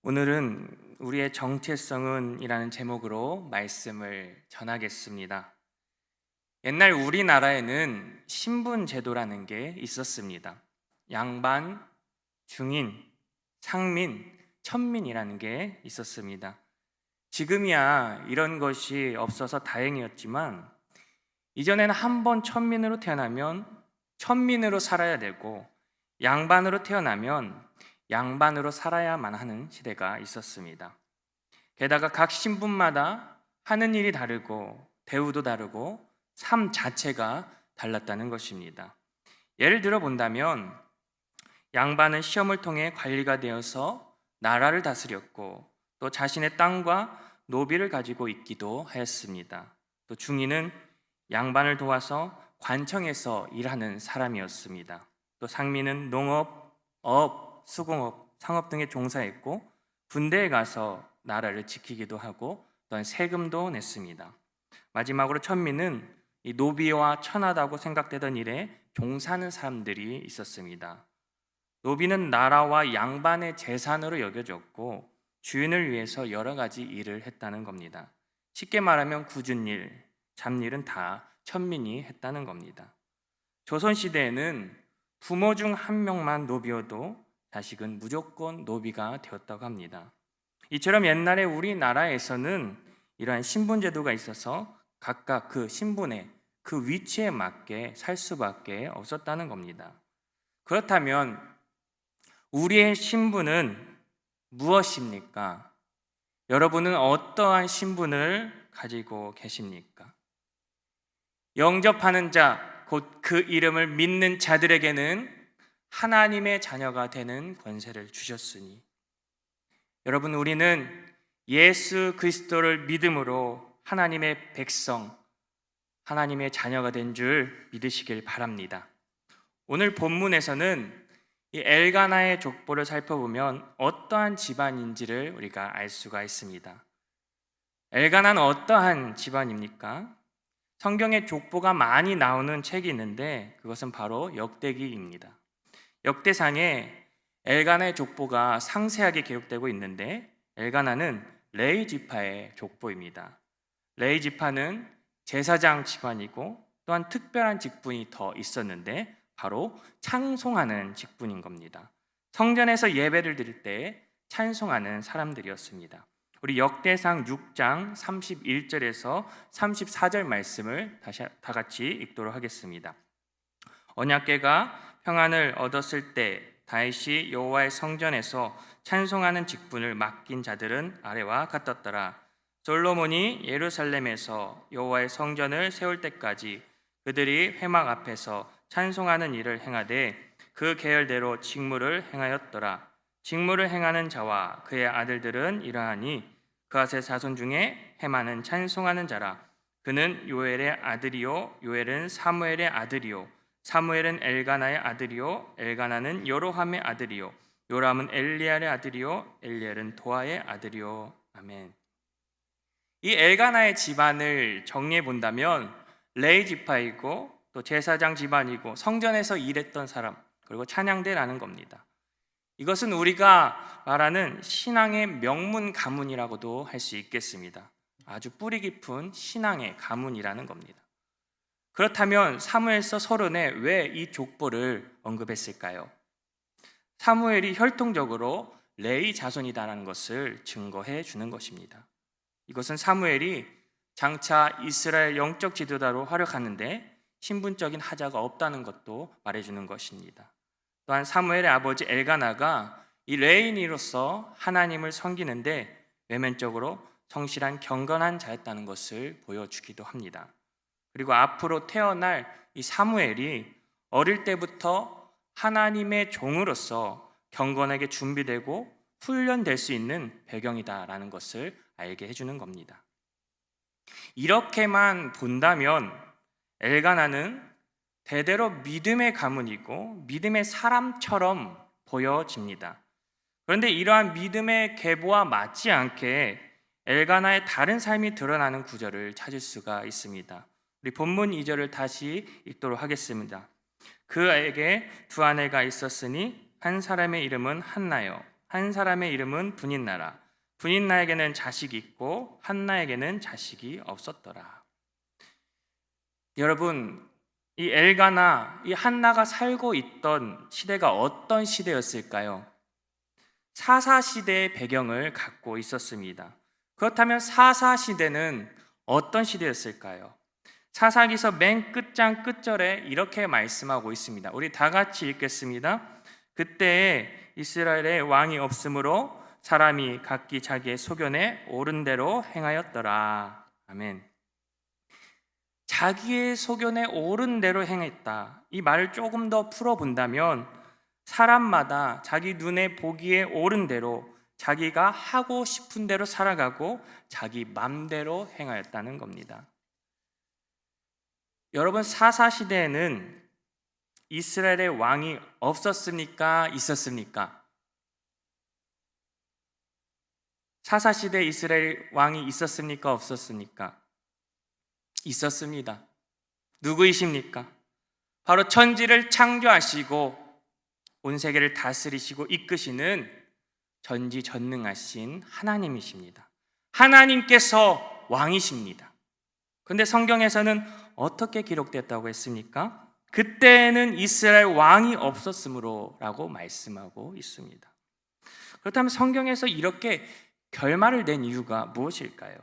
오늘은 우리의 정체성은 이라는 제목으로 말씀을 전하겠습니다. 옛날 우리나라에는 신분 제도라는 게 있었습니다. 양반, 중인, 상민, 천민이라는 게 있었습니다. 지금이야 이런 것이 없어서 다행이었지만 이전에는 한 번 천민으로 태어나면 천민으로 살아야 되고 양반으로 태어나면 양반으로 살아야만 하는 시대가 있었습니다. 게다가 각 신분마다 하는 일이 다르고 대우도 다르고 삶 자체가 달랐다는 것입니다. 예를 들어 본다면 양반은 시험을 통해 관리가 되어서 나라를 다스렸고 또 자신의 땅과 노비를 가지고 있기도 하였습니다. 또 중인은 양반을 도와서 관청에서 일하는 사람이었습니다. 또 상민은 농업, 업, 수공업, 상업 등에 종사했고 군대에 가서 나라를 지키기도 하고 또한 세금도 냈습니다. 마지막으로 천민은 이 노비와 천하다고 생각되던 일에 종사하는 사람들이 있었습니다. 노비는 나라와 양반의 재산으로 여겨졌고 주인을 위해서 여러 가지 일을 했다는 겁니다. 쉽게 말하면 굳은 일, 잡일은 다 천민이 했다는 겁니다. 조선시대에는 부모 중 한 명만 노비여도 자식은 무조건 노비가 되었다고 합니다. 이처럼 옛날에 우리나라에서는 이러한 신분제도가 있어서 각각 그 신분에 그 위치에 맞게 살 수밖에 없었다는 겁니다. 그렇다면 우리의 신분은 무엇입니까? 여러분은 어떠한 신분을 가지고 계십니까? 영접하는 자, 곧 그 이름을 믿는 자들에게는 하나님의 자녀가 되는 권세를 주셨으니 여러분, 우리는 예수 그리스도를 믿음으로 하나님의 백성, 하나님의 자녀가 된 줄 믿으시길 바랍니다. 오늘 본문에서는 이 엘가나의 족보를 살펴보면 어떠한 집안인지를 우리가 알 수가 있습니다. 엘가나는 어떠한 집안입니까? 성경에 족보가 많이 나오는 책이 있는데 그것은 바로 역대기입니다. 역대상에 엘가나의 족보가 상세하게 기록되고 있는데 엘가나는 레위 지파의 족보입니다. 레위 지파는 제사장 집안이고 또한 특별한 직분이 더 있었는데 바로 찬송하는 직분인 겁니다. 성전에서 예배를 드릴 때 찬송하는 사람들이었습니다. 우리 역대상 6장 31절에서 34절 말씀을 다 같이 읽도록 하겠습니다. 언약궤가 평안을 얻었을 때 다윗이 여호와의 성전에서 찬송하는 직분을 맡긴 자들은 아래와 같았더라. 솔로몬이 예루살렘에서 여호와의 성전을 세울 때까지 그들이 회막 앞에서 찬송하는 일을 행하되 그 계열대로 직무를 행하였더라. 직무를 행하는 자와 그의 아들들은 이러하니 그앗의 자손 중에 헤마는 찬송하는 자라. 그는 요엘의 아들이요 요엘은 사무엘의 아들이요 사무엘은 엘가나의 아들이요 엘가나는 여로함의 아들이요 요람은 엘리알의 아들이요 엘리알은 도아의 아들이요. 아멘. 이 엘가나의 집안을 정리해 본다면 레위 지파이고 또 제사장 집안이고 성전에서 일했던 사람 그리고 찬양대라는 겁니다. 이것은 우리가 말하는 신앙의 명문 가문이라고도 할 수 있겠습니다. 아주 뿌리 깊은 신앙의 가문이라는 겁니다. 그렇다면 사무엘서 서론에 왜 이 족보를 언급했을까요? 사무엘이 혈통적으로 레위 자손이다라는 것을 증거해 주는 것입니다. 이것은 사무엘이 장차 이스라엘 영적 지도자로 활약하는데 신분적인 하자가 없다는 것도 말해주는 것입니다. 또한 사무엘의 아버지 엘가나가 이 레위인으로서 하나님을 섬기는데 외면적으로 성실한 경건한 자였다는 것을 보여주기도 합니다. 그리고 앞으로 태어날 이 사무엘이 어릴 때부터 하나님의 종으로서 경건하게 준비되고 훈련될 수 있는 배경이다라는 것을 알게 해주는 겁니다. 이렇게만 본다면 엘가나는 대대로 믿음의 가문이고 믿음의 사람처럼 보여집니다. 그런데 이러한 믿음의 계보와 맞지 않게 엘가나의 다른 삶이 드러나는 구절을 찾을 수가 있습니다. 우리 본문 2절을 다시 읽도록 하겠습니다. 그에게 두 아내가 있었으니 한 사람의 이름은 한나요 한 사람의 이름은 분인나라. 분인나에게는 자식이 있고 한나에게는 자식이 없었더라. 여러분, 이 엘가나, 이 한나가 살고 있던 시대가 어떤 시대였을까요? 사사시대의 배경을 갖고 있었습니다. 그렇다면 사사시대는 어떤 시대였을까요? 사사기서 맨 끝장 끝절에 이렇게 말씀하고 있습니다. 우리 다 같이 읽겠습니다. 그때에 이스라엘에 왕이 없으므로 사람이 각기 자기의 소견에 옳은 대로 행하였더라. 아멘. 자기의 소견에 옳은 대로 행했다. 이 말을 조금 더 풀어본다면 사람마다 자기 눈에 보기에 옳은 대로 자기가 하고 싶은 대로 살아가고 자기 맘대로 행하였다는 겁니다. 여러분, 사사시대에는 이스라엘의 왕이 없었습니까? 있었습니까? 사사시대에 이스라엘 왕이 있었습니까? 없었습니까? 있었습니다. 누구이십니까? 바로 천지를 창조하시고 온 세계를 다스리시고 이끄시는 전지전능하신 하나님이십니다. 하나님께서 왕이십니다. 그런데 성경에서는 어떻게 기록됐다고 했습니까? 그때는 이스라엘 왕이 없었으므로 라고 말씀하고 있습니다. 그렇다면 성경에서 이렇게 결말을 낸 이유가 무엇일까요?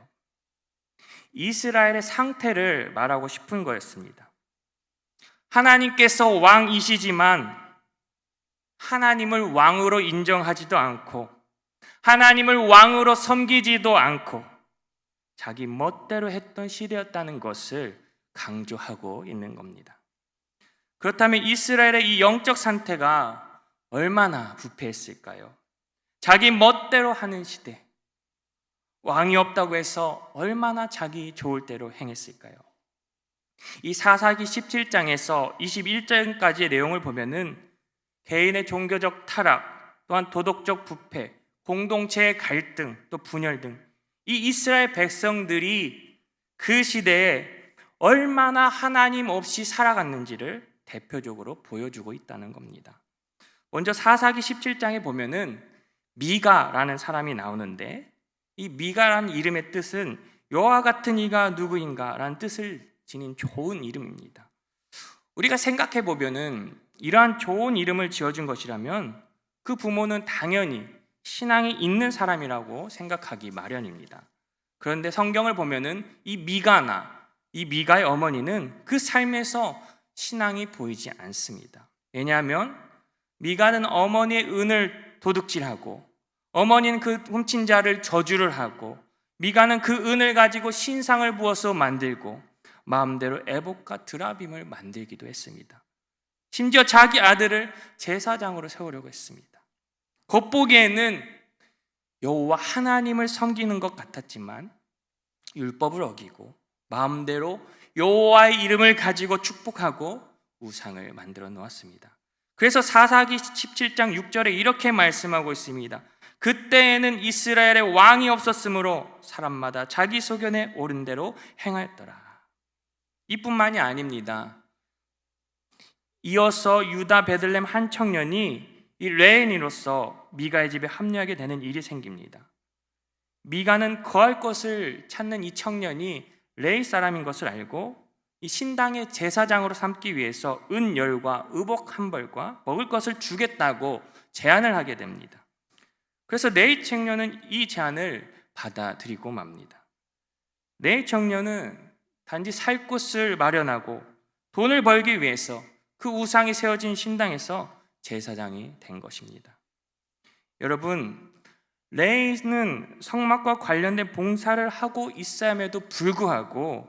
이스라엘의 상태를 말하고 싶은 거였습니다. 하나님께서 왕이시지만 하나님을 왕으로 인정하지도 않고 하나님을 왕으로 섬기지도 않고 자기 멋대로 했던 시대였다는 것을 강조하고 있는 겁니다. 그렇다면 이스라엘의 이 영적 상태가 얼마나 부패했을까요? 자기 멋대로 하는 시대, 왕이 없다고 해서 얼마나 자기 좋을 대로 행했을까요? 이 사사기 17장에서 21장까지의 내용을 보면은 개인의 종교적 타락, 또한 도덕적 부패, 공동체의 갈등, 또 분열 등 이 이스라엘 백성들이 그 시대에 얼마나 하나님 없이 살아갔는지를 대표적으로 보여주고 있다는 겁니다. 먼저 사사기 17장에 보면은 미가라는 사람이 나오는데 이 미가라는 이름의 뜻은 여호와 같은 이가 누구인가 라는 뜻을 지닌 좋은 이름입니다. 우리가 생각해 보면은 이러한 좋은 이름을 지어준 것이라면 그 부모는 당연히 신앙이 있는 사람이라고 생각하기 마련입니다. 그런데 성경을 보면은 이 미가의 어머니는 그 삶에서 신앙이 보이지 않습니다. 왜냐하면 미가는 어머니의 은을 도둑질하고 어머니는 그 훔친 자를 저주를 하고 미가는 그 은을 가지고 신상을 부어서 만들고 마음대로 에봇과 드라빔을 만들기도 했습니다. 심지어 자기 아들을 제사장으로 세우려고 했습니다. 겉보기에는 여호와 하나님을 섬기는 것 같았지만 율법을 어기고 마음대로 여호와의 이름을 가지고 축복하고 우상을 만들어 놓았습니다. 그래서 사사기 17장 6절에 이렇게 말씀하고 있습니다. 그때에는 이스라엘의 왕이 없었으므로 사람마다 자기 소견에 옳은 대로 행하였더라. 이뿐만이 아닙니다. 이어서 유다 베들레헴 한 청년이 이 레인으로서 미가의 집에 합류하게 되는 일이 생깁니다. 미가는 거할 것을 찾는 이 청년이 레이 사람인 것을 알고 이 신당의 제사장으로 삼기 위해서 은 10과 의복 한 벌과 먹을 것을 주겠다고 제안을 하게 됩니다. 그래서 레이 청년은 이 제안을 받아들이고 맙니다. 레이 청년은 단지 살 곳을 마련하고 돈을 벌기 위해서 그 우상이 세워진 신당에서 제사장이 된 것입니다. 여러분, 레이는 성막과 관련된 봉사를 하고 있음에도 불구하고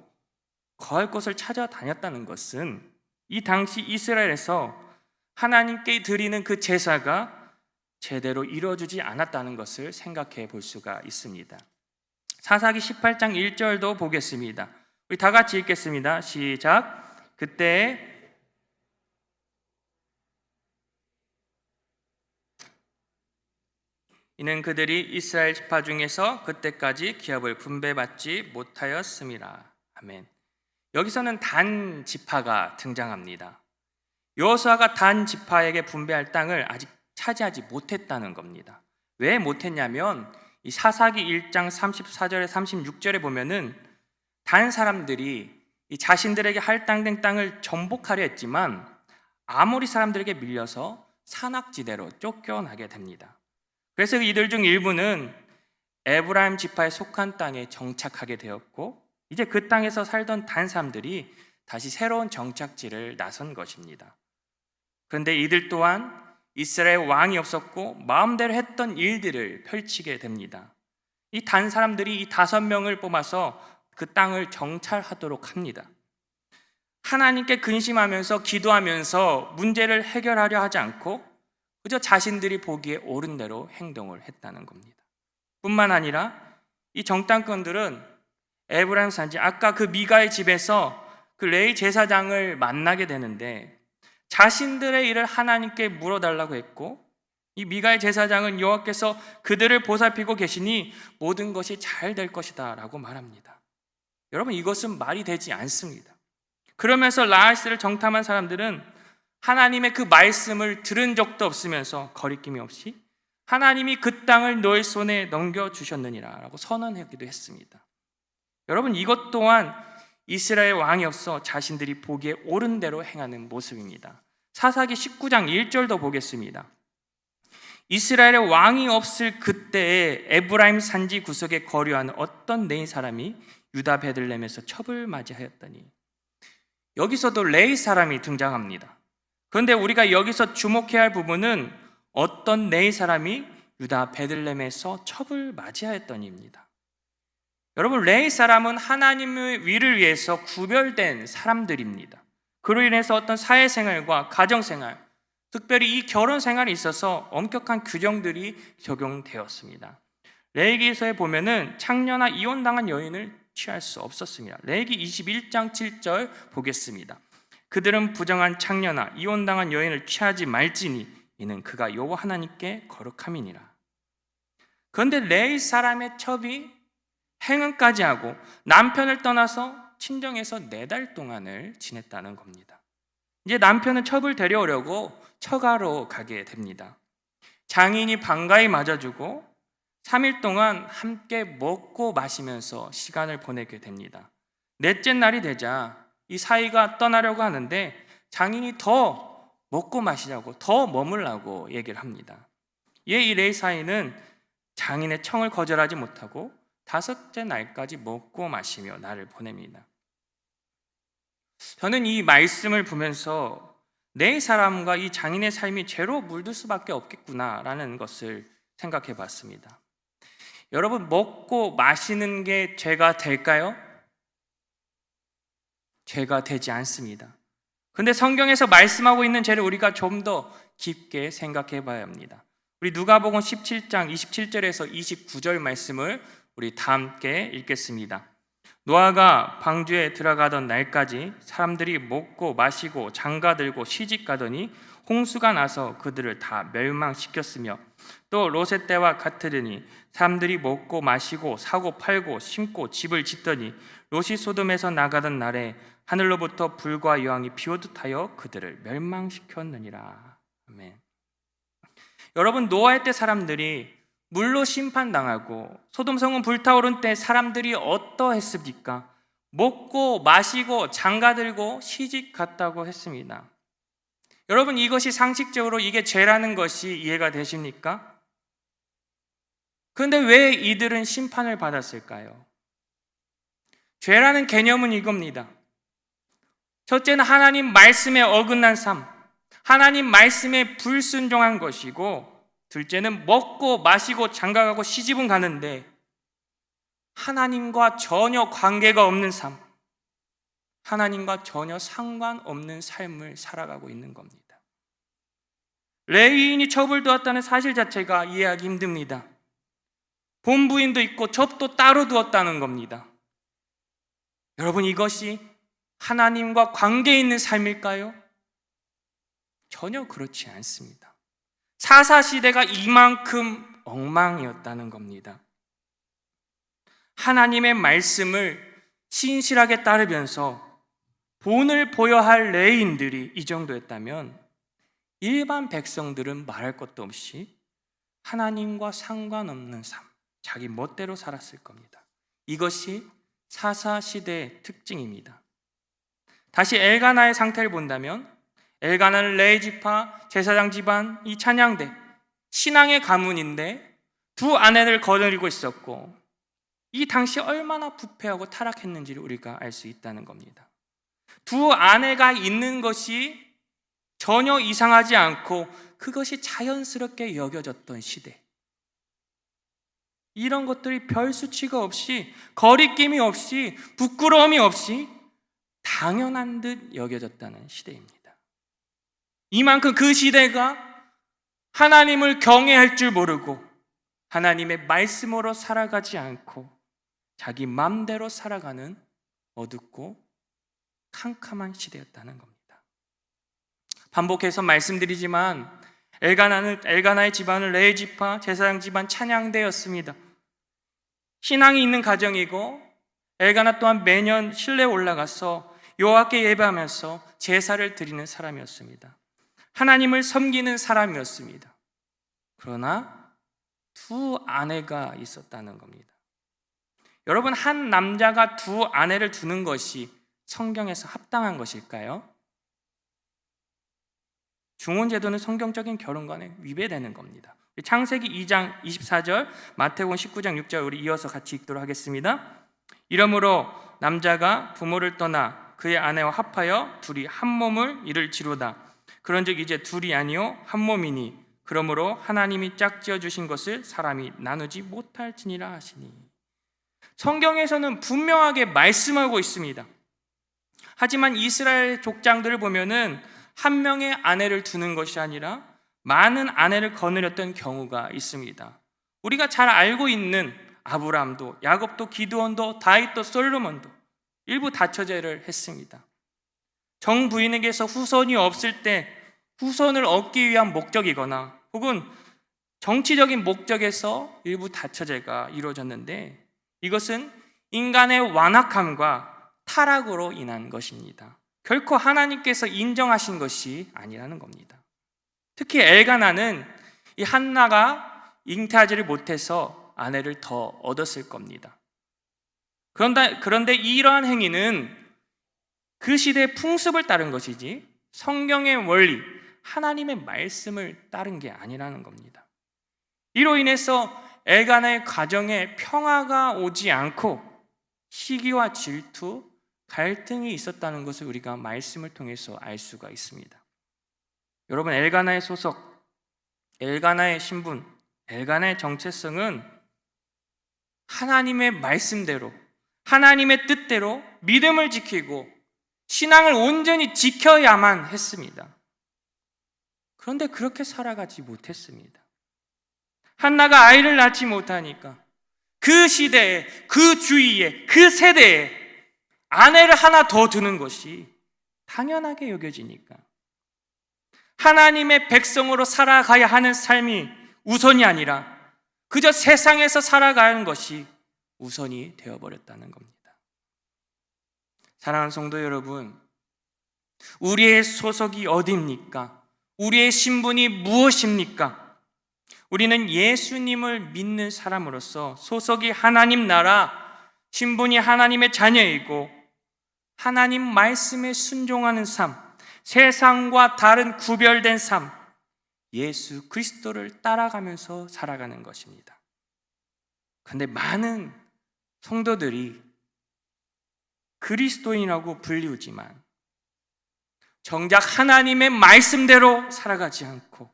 거할 곳을 찾아다녔다는 것은 이 당시 이스라엘에서 하나님께 드리는 그 제사가 제대로 이루어지지 않았다는 것을 생각해 볼 수가 있습니다. 사사기 18장 1절도 보겠습니다. 우리 다 같이 읽겠습니다. 시작. 그때 이는 그들이 이스라엘 지파 중에서 그때까지 기업을 분배받지 못하였음이라. 아멘. 여기서는 단 지파가 등장합니다. 여호수아가 단 지파에게 분배할 땅을 아직 차지하지 못했다는 겁니다. 왜 못했냐면 이 사사기 1장 34절에 36절에 보면은 다른 사람들이 이 자신들에게 할당된 땅을 정복하려 했지만 아모리 사람들에게 밀려서 산악지대로 쫓겨나게 됩니다. 그래서 이들 중 일부는 에브라임 지파에 속한 땅에 정착하게 되었고, 이제 그 땅에서 살던 다른 사람들이 다시 새로운 정착지를 나선 것입니다. 그런데 이들 또한 이스라엘 왕이 없었고 마음대로 했던 일들을 펼치게 됩니다. 이 단 사람들이 이 5명을 뽑아서 그 땅을 정찰하도록 합니다. 하나님께 근심하면서 기도하면서 문제를 해결하려 하지 않고 그저 자신들이 보기에 옳은 대로 행동을 했다는 겁니다. 뿐만 아니라 이 정탐꾼들은 에브라임 산지 아까 그 미가의 집에서 그 레위 제사장을 만나게 되는데 자신들의 일을 하나님께 물어달라고 했고, 이 미가의 제사장은 여호와께서 그들을 보살피고 계시니 모든 것이 잘 될 것이다 라고 말합니다. 여러분, 이것은 말이 되지 않습니다. 그러면서 라하스를 정탐한 사람들은 하나님의 그 말씀을 들은 적도 없으면서 거리낌이 없이 하나님이 그 땅을 너의 손에 넘겨주셨느니라 라고 선언하기도 했습니다. 여러분, 이것 또한 이스라엘 왕이 없어 자신들이 보기에 옳은 대로 행하는 모습입니다. 사사기 19장 1절도 보겠습니다. 이스라엘의 왕이 없을 그때에 에브라임 산지 구석에 거류하는 어떤 레위 사람이 유다 베들레헴에서 첩을 맞이하였더니, 여기서도 레위 사람이 등장합니다. 그런데 우리가 여기서 주목해야 할 부분은 어떤 레위 사람이 유다 베들레헴에서 첩을 맞이하였더니입니다. 여러분, 레위 사람은 하나님의 위를 위해서 구별된 사람들입니다. 그로 인해서 어떤 사회생활과 가정생활, 특별히 이 결혼생활에 있어서 엄격한 규정들이 적용되었습니다. 레위기서에 보면은 창녀나 이혼당한 여인을 취할 수 없었습니다. 레위기 21장 7절 보겠습니다. 그들은 부정한 창녀나 이혼당한 여인을 취하지 말지니 이는 그가 여호와 하나님께 거룩함이니라. 그런데 레위 사람의 첩이 행음까지 하고 남편을 떠나서 친정에서 4달 동안을 지냈다는 겁니다. 이제 남편은 첩을 데려오려고 처가로 가게 됩니다. 장인이 반가이 맞아주고 3일 동안 함께 먹고 마시면서 시간을 보내게 됩니다. 넷째 날이 되자 이 사이가 떠나려고 하는데 장인이 더 먹고 마시자고, 더 머물라고 얘기를 합니다. 이에 이 레위 사이는 장인의 청을 거절하지 못하고 5째 날까지 먹고 마시며 날을 보냅니다. 저는 이 말씀을 보면서 내 사람과 이 장인의 삶이 죄로 물들 수밖에 없겠구나라는 것을 생각해 봤습니다. 여러분, 먹고 마시는 게 죄가 될까요? 죄가 되지 않습니다. 그런데 성경에서 말씀하고 있는 죄를 우리가 좀 더 깊게 생각해 봐야 합니다. 우리 누가복음 17장 27절에서 29절 말씀을 우리 다 함께 읽겠습니다. 노아가 방주에 들어가던 날까지 사람들이 먹고 마시고 장가들고 시집가더니 홍수가 나서 그들을 다 멸망시켰으며, 또 롯의 때와 같으리니 사람들이 먹고 마시고 사고 팔고 심고 집을 짓더니 롯이 소돔에서 나가던 날에 하늘로부터 불과 여왕이 비오듯 하여 그들을 멸망시켰느니라. 아멘. 여러분, 노아의 때 사람들이 물로 심판당하고 소돔성은 불타오른 때 사람들이 어떠했습니까? 먹고 마시고 장가들고 시집 갔다고 했습니다. 여러분, 이것이 상식적으로 이게 죄라는 것이 이해가 되십니까? 그런데 왜 이들은 심판을 받았을까요? 죄라는 개념은 이겁니다. 첫째는 하나님 말씀에 어긋난 삶, 하나님 말씀에 불순종한 것이고, 둘째는 먹고 마시고 장가가고 시집은 가는데 하나님과 전혀 관계가 없는 삶, 하나님과 전혀 상관없는 삶을 살아가고 있는 겁니다. 레위인이 첩을 두었다는 사실 자체가 이해하기 힘듭니다. 본부인도 있고 첩도 따로 두었다는 겁니다. 여러분, 이것이 하나님과 관계 있는 삶일까요? 전혀 그렇지 않습니다. 사사시대가 이만큼 엉망이었다는 겁니다. 하나님의 말씀을 신실하게 따르면서 본을 보여야 할 레위인들이 이 정도였다면 일반 백성들은 말할 것도 없이 하나님과 상관없는 삶, 자기 멋대로 살았을 겁니다. 이것이 사사시대의 특징입니다. 다시 엘가나의 상태를 본다면 엘가나는 레위 지파, 제사장 집안, 이 찬양대, 신앙의 가문인데 두 아내를 거느리고 있었고 이 당시 얼마나 부패하고 타락했는지를 우리가 알 수 있다는 겁니다. 두 아내가 있는 것이 전혀 이상하지 않고 그것이 자연스럽게 여겨졌던 시대. 이런 것들이 별 수치가 없이, 거리낌이 없이, 부끄러움이 없이 당연한 듯 여겨졌다는 시대입니다. 이만큼 그 시대가 하나님을 경외할 줄 모르고 하나님의 말씀으로 살아가지 않고 자기 맘대로 살아가는 어둡고 캄캄한 시대였다는 겁니다. 반복해서 말씀드리지만 엘가나의 집안은 레위 지파, 제사장 집안 찬양대였습니다. 신앙이 있는 가정이고 엘가나 또한 매년 실내에 올라가서 여호와께 예배하면서 제사를 드리는 사람이었습니다. 하나님을 섬기는 사람이었습니다. 그러나 두 아내가 있었다는 겁니다. 여러분, 한 남자가 두 아내를 두는 것이 성경에서 합당한 것일까요? 중혼제도는 성경적인 결혼관에 위배되는 겁니다. 창세기 2장 24절, 마태복음 19장 6절 우리 이어서 같이 읽도록 하겠습니다. 이러므로 남자가 부모를 떠나 그의 아내와 합하여 둘이 한 몸을 이룰지로다. 그런즉 이제 둘이 아니요 한 몸이니 그러므로 하나님이 짝지어 주신 것을 사람이 나누지 못할지니라 하시니. 성경에서는 분명하게 말씀하고 있습니다. 하지만 이스라엘 족장들을 보면은 한 명의 아내를 두는 것이 아니라 많은 아내를 거느렸던 경우가 있습니다. 우리가 잘 알고 있는 아브라함도, 야곱도, 기드온도, 다윗도, 솔로몬도 일부 다처제를 했습니다. 정부인에게서 후손이 없을 때 후손을 얻기 위한 목적이거나 혹은 정치적인 목적에서 일부 다처제가 이루어졌는데 이것은 인간의 완악함과 타락으로 인한 것입니다. 결코 하나님께서 인정하신 것이 아니라는 겁니다. 특히 엘가나는 이 한나가 잉태하지를 못해서 아내를 더 얻었을 겁니다. 그런데 이러한 행위는 그 시대의 풍습을 따른 것이지 성경의 원리, 하나님의 말씀을 따른 게 아니라는 겁니다. 이로 인해서 엘가나의 가정에 평화가 오지 않고 시기와 질투, 갈등이 있었다는 것을 우리가 말씀을 통해서 알 수가 있습니다. 여러분, 엘가나의 소속, 엘가나의 신분, 엘가나의 정체성은 하나님의 말씀대로, 하나님의 뜻대로 믿음을 지키고 신앙을 온전히 지켜야만 했습니다. 그런데 그렇게 살아가지 못했습니다. 한나가 아이를 낳지 못하니까 그 시대에, 그 주위에, 그 세대에 아내를 하나 더 두는 것이 당연하게 여겨지니까 하나님의 백성으로 살아가야 하는 삶이 우선이 아니라 그저 세상에서 살아가는 것이 우선이 되어버렸다는 겁니다. 사랑하는 성도 여러분, 우리의 소속이 어디입니까? 우리의 신분이 무엇입니까? 우리는 예수님을 믿는 사람으로서 소속이 하나님 나라, 신분이 하나님의 자녀이고 하나님 말씀에 순종하는 삶, 세상과 다른 구별된 삶, 예수 그리스도를 따라가면서 살아가는 것입니다. 그런데 많은 성도들이 그리스도인이라고 불리우지만 정작 하나님의 말씀대로 살아가지 않고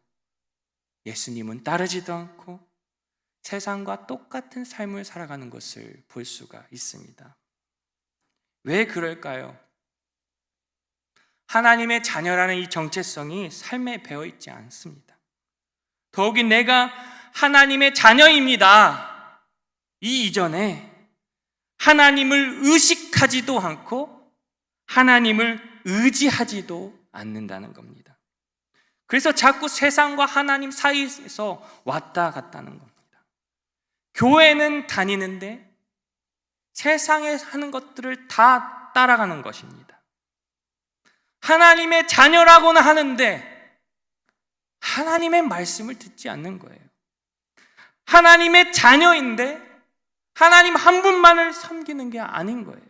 예수님은 따르지도 않고 세상과 똑같은 삶을 살아가는 것을 볼 수가 있습니다. 왜 그럴까요? 하나님의 자녀라는 이 정체성이 삶에 배어 있지 않습니다. 더욱이 내가 하나님의 자녀입니다. 이 이전에 하나님을 의식하지도 않고 하나님을 의지하지도 않는다는 겁니다. 그래서 자꾸 세상과 하나님 사이에서 왔다 갔다는 겁니다. 교회는 다니는데 세상에 하는 것들을 다 따라가는 것입니다. 하나님의 자녀라고는 하는데 하나님의 말씀을 듣지 않는 거예요. 하나님의 자녀인데 하나님 한 분만을 섬기는 게 아닌 거예요.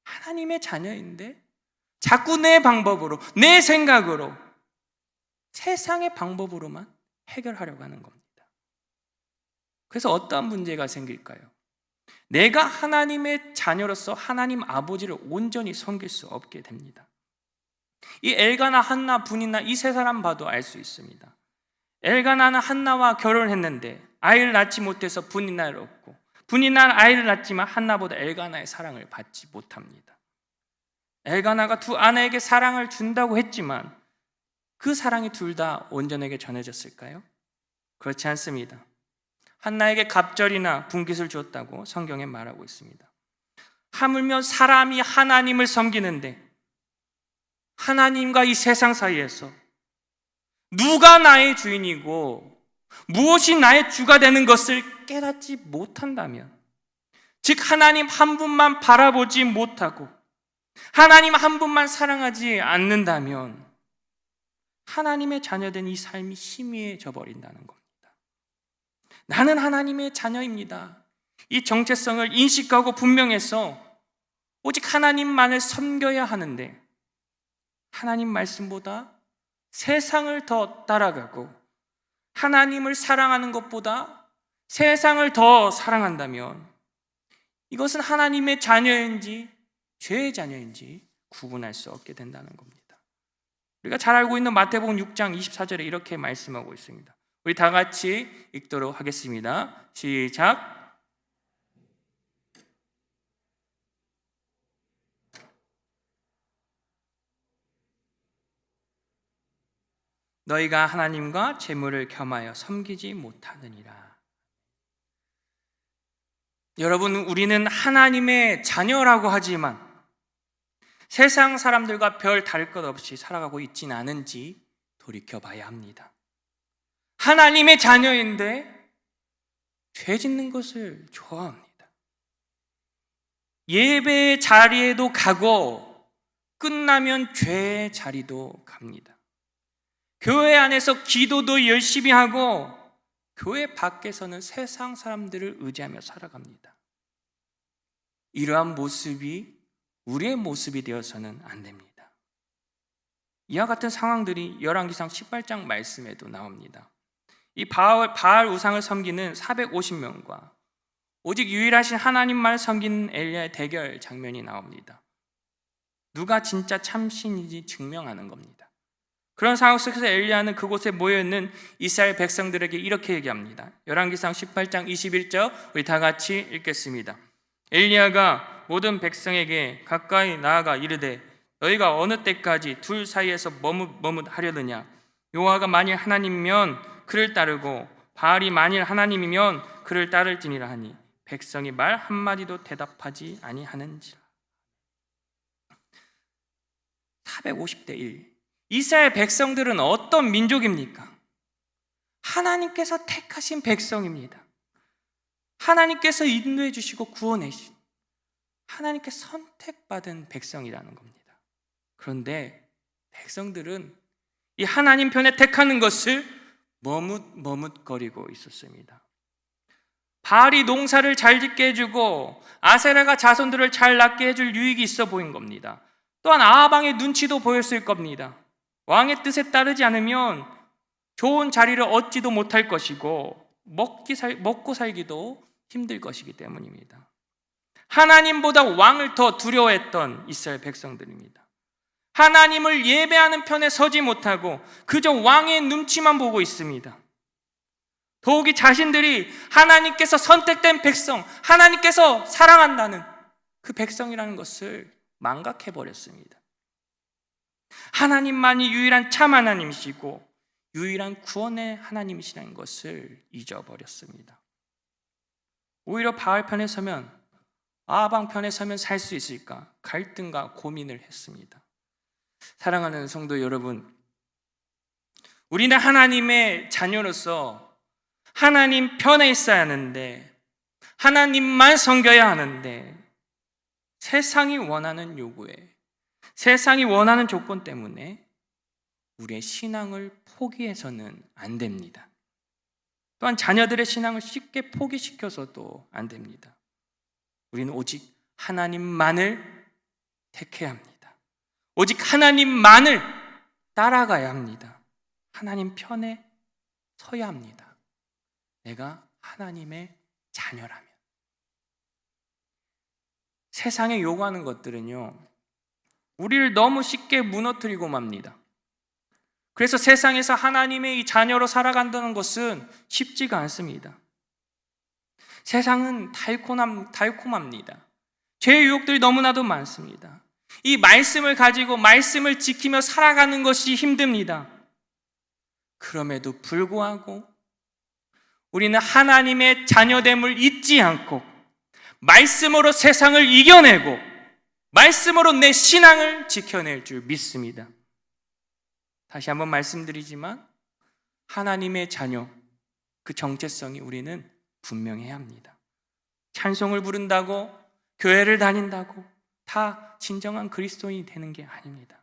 하나님의 자녀인데 자꾸 내 방법으로, 내 생각으로, 세상의 방법으로만 해결하려고 하는 겁니다. 그래서 어떠한 문제가 생길까요? 내가 하나님의 자녀로서 하나님 아버지를 온전히 섬길 수 없게 됩니다. 이 엘가나, 한나, 분이나 이 세 사람 봐도 알 수 있습니다. 엘가나는 한나와 결혼했는데 아이를 낳지 못해서 분이나를 얻고, 분이나는 아이를 낳지만 한나보다 엘가나의 사랑을 받지 못합니다. 엘가나가 두 아내에게 사랑을 준다고 했지만 그 사랑이 둘 다 온전하게 전해졌을까요? 그렇지 않습니다. 한나에게 갑절이나 분깃을 주었다고 성경에 말하고 있습니다. 하물며 사람이 하나님을 섬기는데 하나님과 이 세상 사이에서 누가 나의 주인이고 무엇이 나의 주가 되는 것을 깨닫지 못한다면, 즉 하나님 한 분만 바라보지 못하고 하나님 한 분만 사랑하지 않는다면 하나님의 자녀된 이 삶이 희미해져 버린다는 겁니다. 나는 하나님의 자녀입니다. 이 정체성을 인식하고 분명해서 오직 하나님만을 섬겨야 하는데 하나님 말씀보다 세상을 더 따라가고 하나님을 사랑하는 것보다 세상을 더 사랑한다면 이것은 하나님의 자녀인지 죄의 자녀인지 구분할 수 없게 된다는 겁니다. 우리가 잘 알고 있는 마태복음 6장 24절에 이렇게 말씀하고 있습니다. 우리 다 같이 읽도록 하겠습니다. 시작. 너희가 하나님과 재물을 겸하여 섬기지 못하느니라. 여러분, 우리는 하나님의 자녀라고 하지만 세상 사람들과 별 다를 것 없이 살아가고 있지는 않은지 돌이켜봐야 합니다. 하나님의 자녀인데 죄 짓는 것을 좋아합니다. 예배의 자리에도 가고 끝나면 죄의 자리도 갑니다. 교회 안에서 기도도 열심히 하고 교회 밖에서는 세상 사람들을 의지하며 살아갑니다. 이러한 모습이 우리의 모습이 되어서는 안 됩니다. 이와 같은 상황들이 열왕기상 18장 말씀에도 나옵니다. 이 바알 우상을 섬기는 450명과 오직 유일하신 하나님만 섬기는 엘리야의 대결 장면이 나옵니다. 누가 진짜 참신인지 증명하는 겁니다. 그런 상황 속에서 엘리야는 그곳에 모여있는 이스라엘 백성들에게 이렇게 얘기합니다. 열왕기상 18장 21절 우리 다 같이 읽겠습니다. 엘리야가 모든 백성에게 가까이 나아가 이르되 너희가 어느 때까지 둘 사이에서 머뭇하려느냐. 여호와가 만일 하나님이면 그를 따르고 바알이 만일 하나님이면 그를 따를지니라 하니 백성이 말 한마디도 대답하지 아니하는지라. 450대 1. 이스라엘 백성들은 어떤 민족입니까? 하나님께서 택하신 백성입니다. 하나님께서 인도해 주시고 구원해 주신 하나님께 선택받은 백성이라는 겁니다. 그런데 백성들은 이 하나님 편에 택하는 것을 머뭇거리고 있었습니다. 바알이 농사를 잘 짓게 해주고 아세라가 자손들을 잘 낳게 해줄 유익이 있어 보인 겁니다. 또한 아하방의 눈치도 보였을 겁니다. 왕의 뜻에 따르지 않으면 좋은 자리를 얻지도 못할 것이고 먹고 살기도 힘들 것이기 때문입니다. 하나님보다 왕을 더 두려워했던 이스라엘 백성들입니다. 하나님을 예배하는 편에 서지 못하고 그저 왕의 눈치만 보고 있습니다. 더욱이 자신들이 하나님께서 선택된 백성, 하나님께서 사랑한다는 그 백성이라는 것을 망각해버렸습니다. 하나님만이 유일한 참 하나님이시고 유일한 구원의 하나님이시라는 것을 잊어버렸습니다. 오히려 바알 편에 서면, 아방 편에 서면 살 수 있을까 갈등과 고민을 했습니다. 사랑하는 성도 여러분, 우리는 하나님의 자녀로서 하나님 편에 있어야 하는데, 하나님만 섬겨야 하는데, 세상이 원하는 요구에, 세상이 원하는 조건 때문에 우리의 신앙을 포기해서는 안 됩니다. 또한 자녀들의 신앙을 쉽게 포기시켜서도 안 됩니다. 우리는 오직 하나님만을 택해야 합니다. 오직 하나님만을 따라가야 합니다. 하나님 편에 서야 합니다. 내가 하나님의 자녀라면. 세상에 요구하는 것들은요, 우리를 너무 쉽게 무너뜨리고 맙니다. 그래서 세상에서 하나님의 이 자녀로 살아간다는 것은 쉽지가 않습니다. 세상은 달콤합니다. 죄의 유혹들이 너무나도 많습니다. 이 말씀을 가지고 말씀을 지키며 살아가는 것이 힘듭니다. 그럼에도 불구하고 우리는 하나님의 자녀됨을 잊지 않고 말씀으로 세상을 이겨내고 말씀으로 내 신앙을 지켜낼 줄 믿습니다. 다시 한번 말씀드리지만 하나님의 자녀, 그 정체성이 우리는 분명해야 합니다. 찬송을 부른다고, 교회를 다닌다고 다 진정한 그리스도인이 되는 게 아닙니다.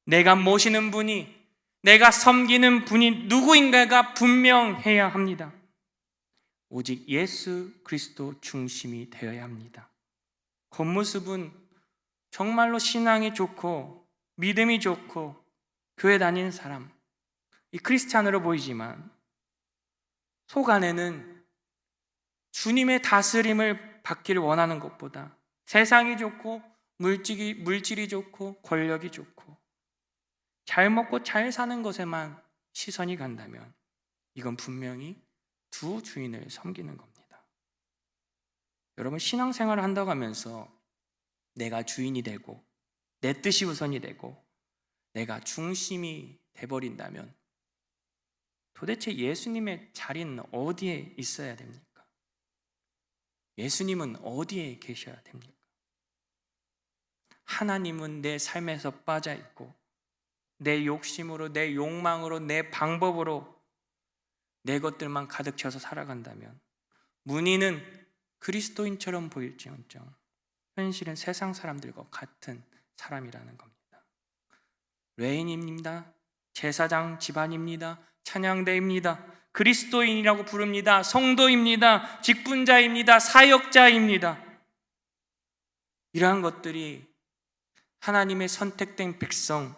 내가 모시는 분이, 내가 섬기는 분이 누구인가가 분명해야 합니다. 오직 예수 그리스도 중심이 되어야 합니다. 겉모습은 정말로 신앙이 좋고 믿음이 좋고 교회 다니는 사람, 이 크리스찬으로 보이지만 속 안에는 주님의 다스림을 받기를 원하는 것보다 세상이 좋고 물질이 좋고 권력이 좋고 잘 먹고 잘 사는 것에만 시선이 간다면 이건 분명히 두 주인을 섬기는 겁니다. 여러분, 신앙생활을 한다고 하면서 내가 주인이 되고 내 뜻이 우선이 되고 내가 중심이 돼버린다면 도대체 예수님의 자리는 어디에 있어야 됩니까? 예수님은 어디에 계셔야 됩니까? 하나님은 내 삶에서 빠져 있고 내 욕심으로, 내 욕망으로, 내 방법으로 내 것들만 가득 채워서 살아간다면 문의는 그리스도인처럼 보일지언정 현실은 세상 사람들과 같은 사람이라는 겁니다. 레인입니다. 제사장 집안입니다. 찬양대입니다. 그리스도인이라고 부릅니다. 성도입니다. 직분자입니다. 사역자입니다. 이러한 것들이 하나님의 선택된 백성,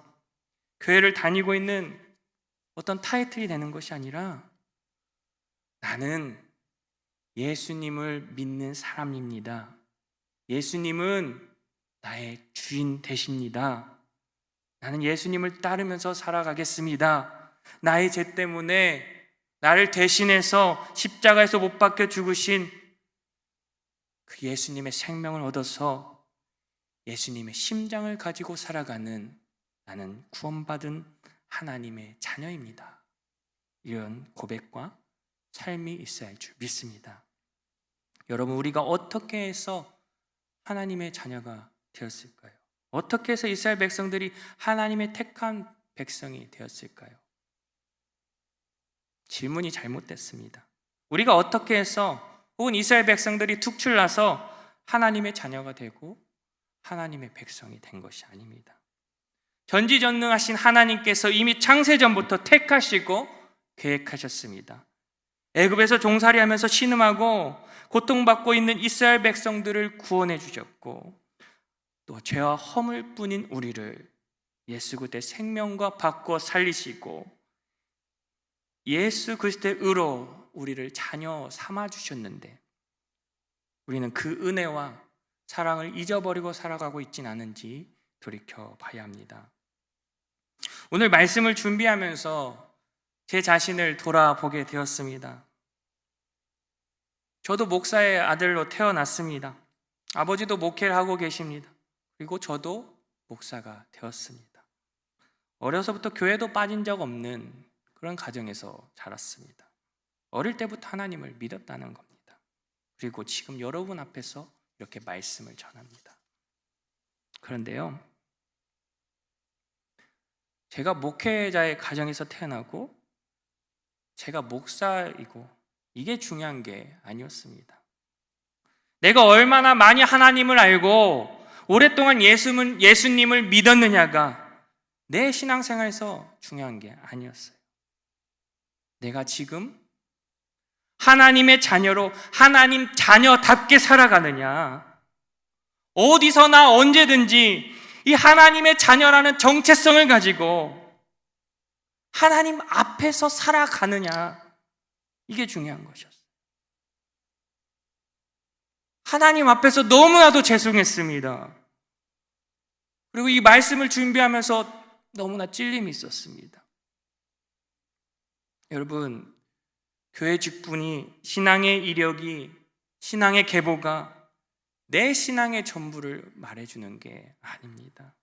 교회를 다니고 있는 어떤 타이틀이 되는 것이 아니라 나는 예수님을 믿는 사람입니다. 예수님은 나의 주인 되십니다. 나는 예수님을 따르면서 살아가겠습니다. 나의 죄 때문에 나를 대신해서 십자가에서 못 박혀 죽으신 그 예수님의 생명을 얻어서 예수님의 심장을 가지고 살아가는 나는 구원받은 하나님의 자녀입니다. 이런 고백과 삶이 있어야 할 줄 믿습니다. 여러분, 우리가 어떻게 해서 하나님의 자녀가 되었을까요? 어떻게 해서 이스라엘 백성들이 하나님의 택한 백성이 되었을까요? 질문이 잘못됐습니다. 우리가 어떻게 해서 혹은 이스라엘 백성들이 특출나서 하나님의 자녀가 되고 하나님의 백성이 된 것이 아닙니다. 전지전능하신 하나님께서 이미 창세전부터 택하시고 계획하셨습니다. 애굽에서 종살이하면서 신음하고 고통받고 있는 이스라엘 백성들을 구원해 주셨고 또 죄와 허물 뿐인 우리를 예수 그리스도의 생명과 바꾸어 살리시고 예수 그리스도의 의로 우리를 자녀 삼아 주셨는데 우리는 그 은혜와 사랑을 잊어버리고 살아가고 있진 않은지 돌이켜 봐야 합니다. 오늘 말씀을 준비하면서 제 자신을 돌아보게 되었습니다. 저도 목사의 아들로 태어났습니다. 아버지도 목회를 하고 계십니다. 그리고 저도 목사가 되었습니다. 어려서부터 교회도 빠진 적 없는 그런 가정에서 자랐습니다. 어릴 때부터 하나님을 믿었다는 겁니다. 그리고 지금 여러분 앞에서 이렇게 말씀을 전합니다. 그런데요, 제가 목회자의 가정에서 태어나고 제가 목사이고 이게 중요한 게 아니었습니다. 내가 얼마나 많이 하나님을 알고 오랫동안 예수님을 믿었느냐가 내 신앙생활에서 중요한 게 아니었어요. 내가 지금 하나님의 자녀로 하나님 자녀답게 살아가느냐? 어디서나 언제든지 이 하나님의 자녀라는 정체성을 가지고 하나님 앞에서 살아가느냐? 이게 중요한 것이었어요. 하나님 앞에서 너무나도 죄송했습니다. 그리고 이 말씀을 준비하면서 너무나 찔림이 있었습니다. 여러분, 교회 직분이, 신앙의 이력이, 신앙의 계보가 내 신앙의 전부를 말해주는 게 아닙니다.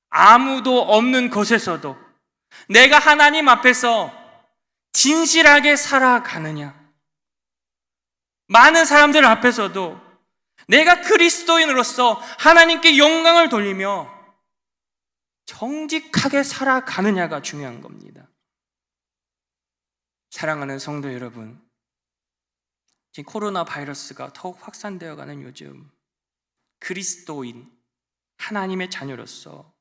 아무도 없는 곳에서도 내가 하나님 앞에서 진실하게 살아가느냐, 많은 사람들 앞에서도 내가 그리스도인으로서 하나님께 영광을 돌리며 정직하게 살아가느냐가 중요한 겁니다. 사랑하는 성도 여러분, 지금 코로나 바이러스가 더욱 확산되어가는 요즘 그리스도인, 하나님의 자녀로서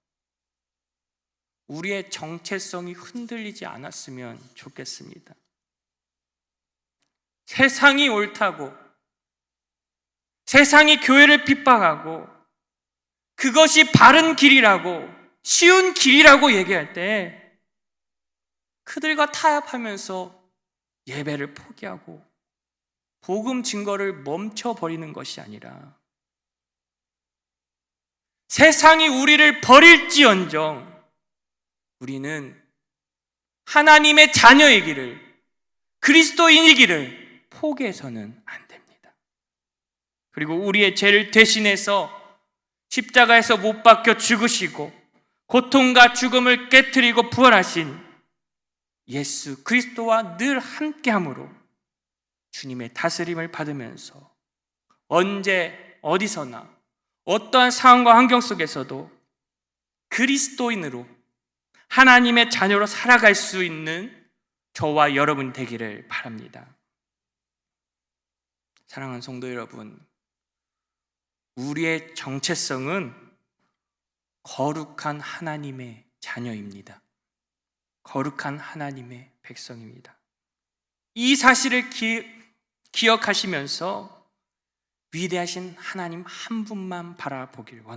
우리의 정체성이 흔들리지 않았으면 좋겠습니다. 세상이 옳다고, 세상이 교회를 핍박하고 그것이 바른 길이라고, 쉬운 길이라고 얘기할 때 그들과 타협하면서 예배를 포기하고 복음 증거를 멈춰버리는 것이 아니라 세상이 우리를 버릴지언정 우리는 하나님의 자녀이기를, 그리스도인이기를 포기해서는 안 됩니다. 그리고 우리의 죄를 대신해서 십자가에서 못 박혀 죽으시고 고통과 죽음을 깨트리고 부활하신 예수 그리스도와 늘 함께함으로 주님의 다스림을 받으면서 언제 어디서나 어떠한 상황과 환경 속에서도 그리스도인으로 하나님의 자녀로 살아갈 수 있는 저와 여러분 되기를 바랍니다. 사랑하는 성도 여러분, 우리의 정체성은 거룩한 하나님의 자녀입니다. 거룩한 하나님의 백성입니다. 이 사실을 기억하시면서 위대하신 하나님 한 분만 바라보길 원합니다.